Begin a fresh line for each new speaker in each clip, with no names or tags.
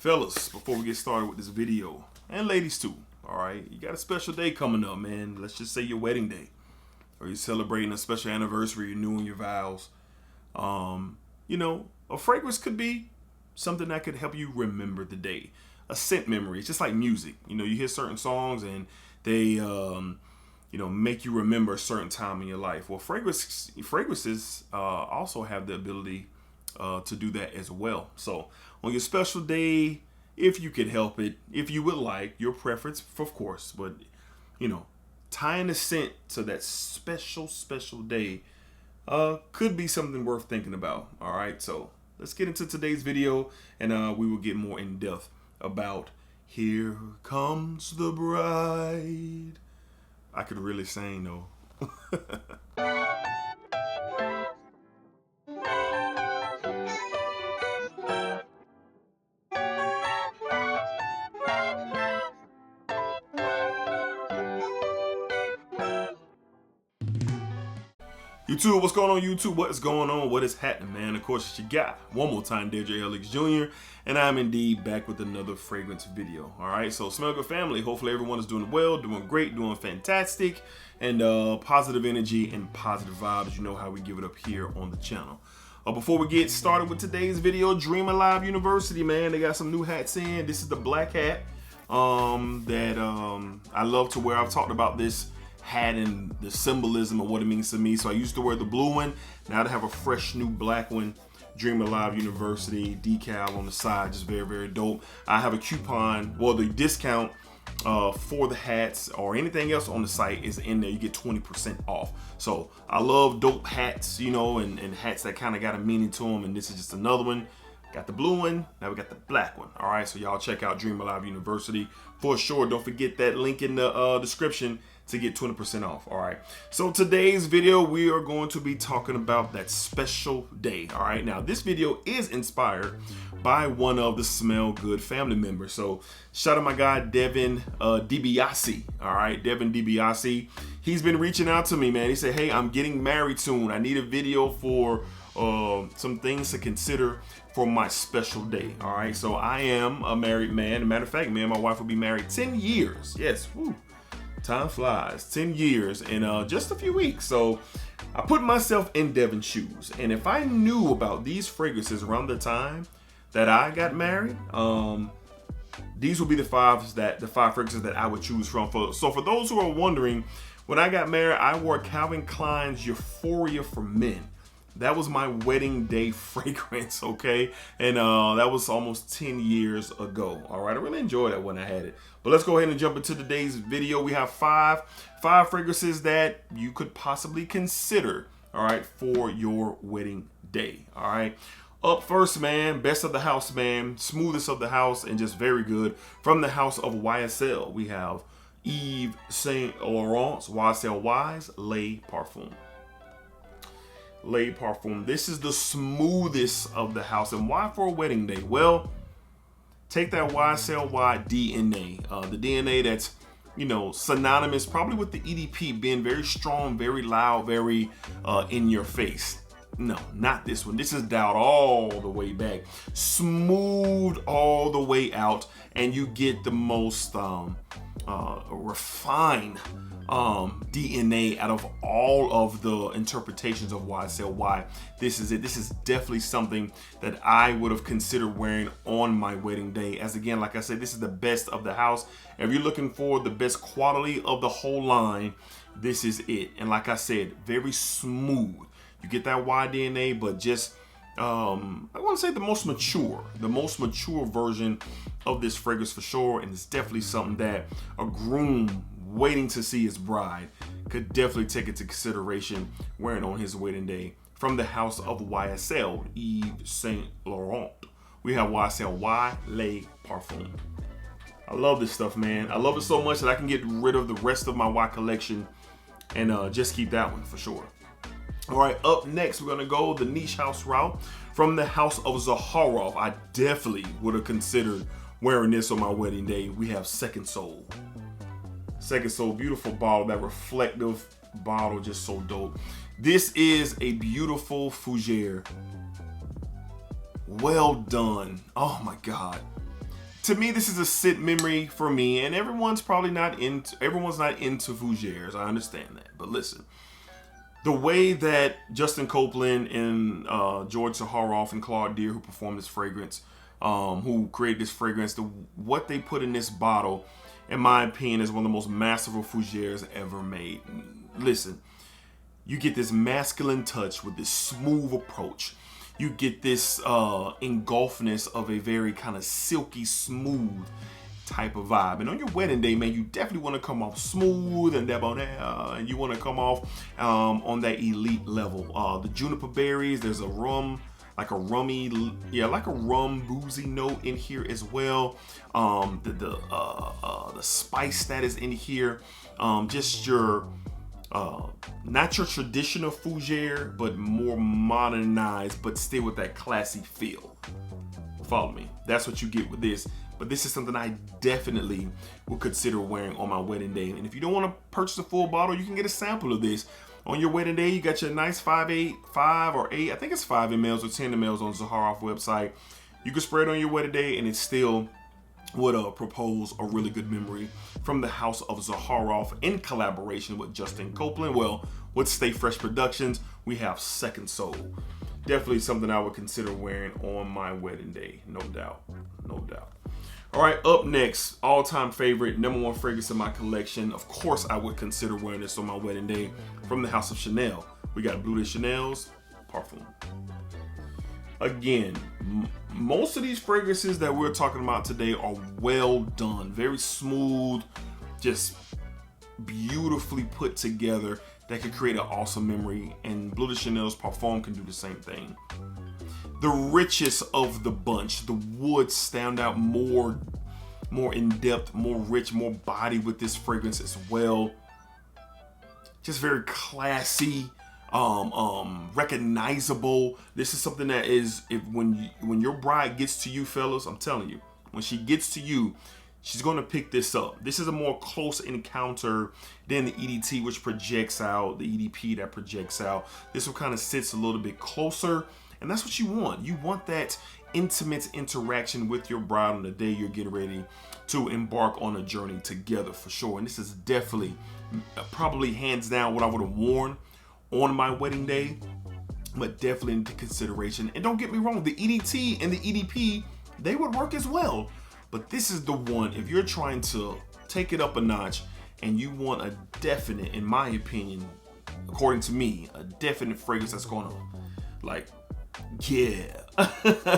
Fellas, before we get started with this video, and ladies too, all right, you got a special day coming up, man. Let's just say your wedding day, or you're celebrating a special anniversary, renewing your vows. A fragrance could be something that could help you remember the day. A scent memory. It's just like music. You hear certain songs and they, make you remember a certain time in your life. Well, fragrances also have the ability to do that as well. So on your special day, if you could help it, if you would like, your preference, of course, but tying the scent to that special day could be something worth thinking about. All right, so let's get into today's video, and we will get more in depth about Here Comes the Bride. I could really sing though. YouTube, what's going on YouTube? What is going on? What is happening, man? Of course, it's your guy, one more time, DJ Jr., and I'm indeed back with another fragrance video. All right, so Smell Good family, hopefully everyone is doing well, doing great, doing fantastic, and positive energy and positive vibes. You know how we give it up here on the channel. Before we get started with today's video, Dream Alive University, man, they got some new hats in. This is the black hat that I love to wear. I've talked about this hat and the symbolism of what it means to me. So I used to wear the blue one. Now I have a fresh new black one. Dream Alive University decal on the side, just very, very dope. I have a coupon, well, the discount for the hats or anything else on the site is in there. You get 20% off. So I love dope hats, and hats that kind of got a meaning to them. And this is just another one. Got the blue one, now we got the black one. All right, so y'all check out Dream Alive University for sure. Don't forget that link in the description to get 20% off. All right, so today's video, we are going to be talking about that special day. All right, now this video is inspired by one of the Smell Good family members. So shout out my guy, Devin DiBiase. All right, Devin DiBiase. He's been reaching out to me, man. He said, hey, I'm getting married soon. I need a video for some things to consider for my special day. All right, so I am a married man. As a matter of fact, me and my wife will be married 10 years. Yes, woo. Time flies. 10 years in just a few weeks. So I put myself in Devin's shoes, and if I knew about these fragrances around the time that I got married, these would be the five fragrances that I would choose from. So for those who are wondering, when I got married, I wore Calvin Klein's Euphoria for Men. That was my wedding day fragrance, okay? And that was almost 10 years ago. All right, I really enjoyed that when I had it. But let's go ahead and jump into today's video. We have five fragrances that you could possibly consider, all right, for your wedding day, all right? Up first, man, best of the house, man, smoothest of the house, and just very good. From the house of YSL, we have Yves Saint Laurent's YSL Wise Le Parfum. Le Parfum. This is the smoothest of the house. And why for a wedding day? Well, take that YSL DNA. The DNA that's, synonymous probably with the EDP being very strong, very loud, very in your face. No, not this one. This is dialed all the way back, smooth all the way out, and you get the most refined DNA out of all of the interpretations of YSL. Why this is it. This is definitely something that I would have considered wearing on my wedding day. As again, like I said, this is the best of the house. If you're looking for the best quality of the whole line, this is it. And like I said, very smooth. You get that Y DNA, but just I want to say the most mature version of this fragrance for sure. And it's definitely something that a groom waiting to see his bride could definitely take into consideration wearing on his wedding day. From the house of YSL, Yves Saint Laurent, we have YSL Y Le Parfum. I love this stuff, man. I love it so much that I can get rid of the rest of my Y collection and just keep that one for sure. All right, up next, we're gonna go the niche house route. From the house of Zaharoff, I definitely would have considered wearing this on my wedding day. We have Second Soul. Second Soul, beautiful bottle, that reflective bottle, just so dope. This is a beautiful fougere. Well done. Oh my God. to me, this is a scent memory for me, and everyone's not into fougères. I understand that, but listen, the way that Justin Copeland and George Zaharoff and Claude Deer, who performed this fragrance, who created this fragrance, what they put in this bottle, in my opinion, is one of the most masterful fougères ever made. Listen, you get this masculine touch with this smooth approach. You get this engulfness of a very kind of silky, smooth type of vibe. And on your wedding day, man, you definitely want to come off smooth and debonair, and you want to come off on that elite level. The juniper berries, there's a rum, like a rum boozy note in here as well. The spice that is in here, just your not your traditional fougère, but more modernized, but still with that classy feel. Follow me. That's what you get with this. But this is something I definitely will consider wearing on my wedding day. And if you don't want to purchase a full bottle, you can get a sample of this. On your wedding day, you got your nice 5 or 8, I think it's 5 mLs or 10 mLs on the Zaharoff website. You can spray it on your wedding day, and it still would propose a really good memory from the house of Zaharoff in collaboration with Justin Copeland. Well, with Stay Fresh Productions, we have Second Soul. Definitely something I would consider wearing on my wedding day, no doubt, no doubt. All right, up next, all-time favorite, #1 fragrance in my collection. Of course, I would consider wearing this on my wedding day from the house of Chanel. We got Bleu de Chanel's Parfum. Again, most of these fragrances that we're talking about today are well done, very smooth, just beautifully put together that could create an awesome memory. And Bleu de Chanel's Parfum can do the same thing. The richest of the bunch, the woods stand out more in depth, more rich, more body with this fragrance as well. Just very classy, recognizable. This is something that is, when your bride gets to you, fellas, I'm telling you, when she gets to you, she's going to pick this up. This is a more close encounter than the EDT, which projects out, the EDP that projects out. This one kind of sits a little bit closer, and that's what you want. You want that intimate interaction with your bride on the day you're getting ready to embark on a journey together, for sure. And this is definitely, probably hands down, what I would have worn on my wedding day, but definitely into consideration. And don't get me wrong, the EDT and the EDP, they would work as well. But this is the one, if you're trying to take it up a notch and you want a definite, in my opinion, according to me, a definite fragrance that's gonna, like, yeah.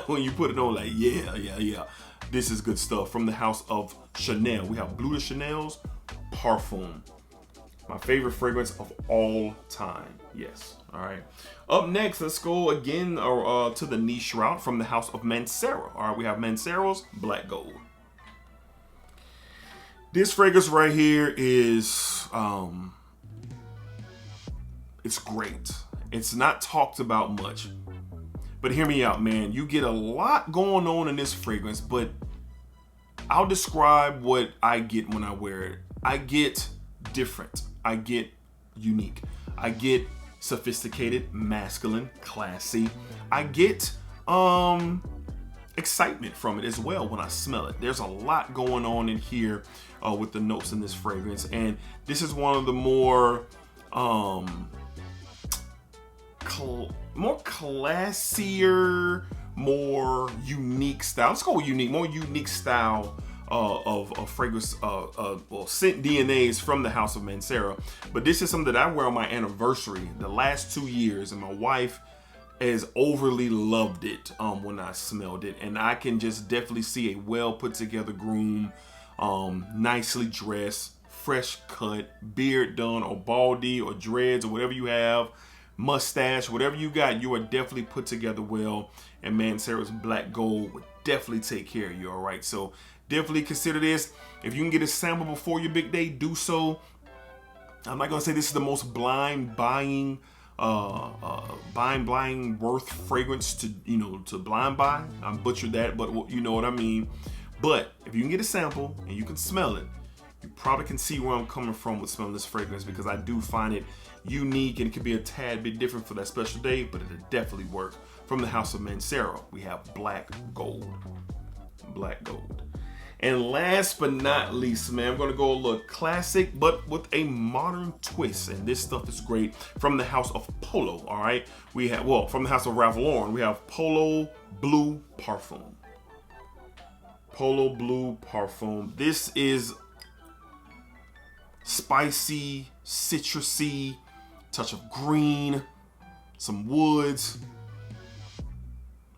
When you put it on, like, yeah. This is good stuff from the house of Chanel. We have Bleu de Chanel's Parfum. My favorite fragrance of all time. Yes. All right. Up next, let's go again to the niche route from the house of Mancera. All right, we have Mancero's Black Gold. This fragrance right here is, it's great. It's not talked about much, but hear me out, man. You get a lot going on in this fragrance, but I'll describe what I get when I wear it. I get different. I get unique. I get sophisticated, masculine, classy. I get excitement from it as well when I smell it. There's a lot going on in here with the notes in this fragrance, and this is one of the more classier, more unique style. Let's go with unique, more unique style of fragrance, well, scent DNAs from the house of Mancera. But this is something that I wear on my anniversary the last 2 years, and my wife has overly loved it when I smelled it. And I can just definitely see a well put together groom, nicely dressed, fresh cut, beard done, or baldy, or dreads, or whatever you have, mustache, whatever you got, you are definitely put together well. And Mancera's Black Gold would definitely take care of you, all right? So definitely consider this. If you can get a sample before your big day, do so. I'm not gonna say this is the most blind buying worth fragrance to blind buy. I butchered that, but you know what I mean. But if you can get a sample and you can smell it, you probably can see where I'm coming from with smelling this fragrance, because I do find it unique and it can be a tad bit different for that special day, but it'll definitely work. From the house of Mancera, we have Black Gold. Black Gold. And last but not least, man, I'm gonna go a little classic, but with a modern twist. And this stuff is great from the house of Polo, all right? We have, well, from the house of Ralph Lauren, we have Polo Blue Parfum. Polo Blue Parfum. This is spicy, citrusy, touch of green, some woods.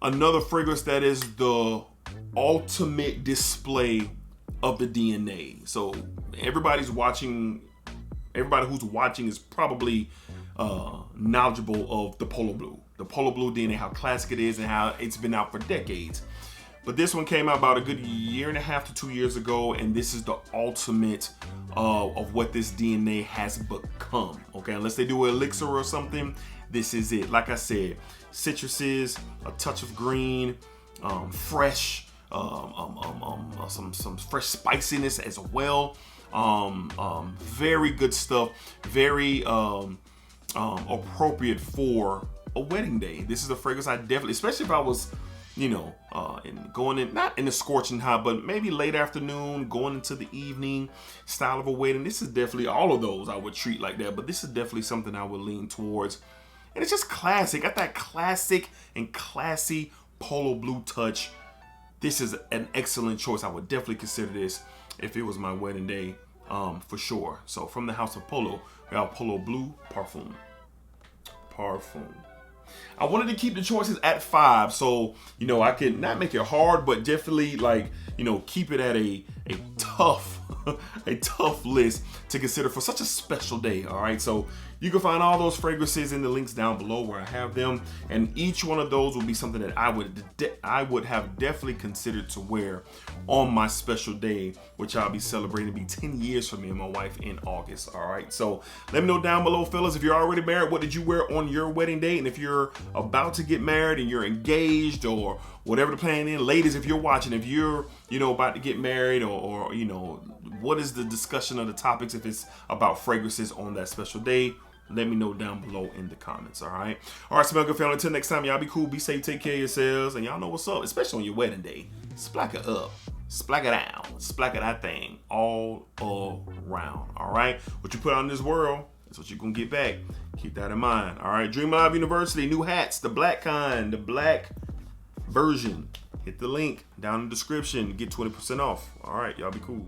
Another fragrance that is the ultimate display of the DNA. So everybody who's watching is probably knowledgeable of the Polo Blue. The Polo Blue DNA, how classic it is and how it's been out for decades. But this one came out about a good 1.5 to 2 years ago, and this is the ultimate of what this DNA has become. Okay, unless they do an elixir or something, this is it. Like I said, citruses, a touch of green, fresh, some fresh spiciness as well. Very good stuff. Very appropriate for a wedding day. This is a fragrance I definitely, especially if I was, going in, not in the scorching hot, but maybe late afternoon, going into the evening style of a wedding. This is definitely, all of those I would treat like that, but this is definitely something I would lean towards. And it's just classic. Got that classic and classy Polo Blue touch. This is an excellent choice. I would definitely consider this if it was my wedding day, for sure. So from the house of Polo, we have Polo Blue Parfum. I wanted to keep the choices at 5, so I could not make it hard, but definitely keep it at a tough a tough list to consider for such a special day. All right, so you can find all those fragrances in the links down below where I have them, and each one of those will be something that I would have definitely considered to wear on my special day, which I'll be celebrating. It'll be 10 years for me and my wife in August. All right, so let me know down below, fellas, if you're already married, what did you wear on your wedding day? And if you're about to get married and you're engaged or whatever the plan is, ladies, if you're watching, if you're about to get married, or what is the discussion of the topics, if it's about fragrances on that special day, let me know down below in the comments. All right, Smell Good family, until next time, y'all be cool, be safe, take care of yourselves, and y'all know what's up, especially on your wedding day. Splack it up, splack it down, splack it that thing all around. All right, what you put out in this world, that's what you're gonna get back. Keep that in mind. All right, Dream Live University, new hats, the black kind, the black version. Hit the link down in the description, get 20% off. All right, y'all be cool.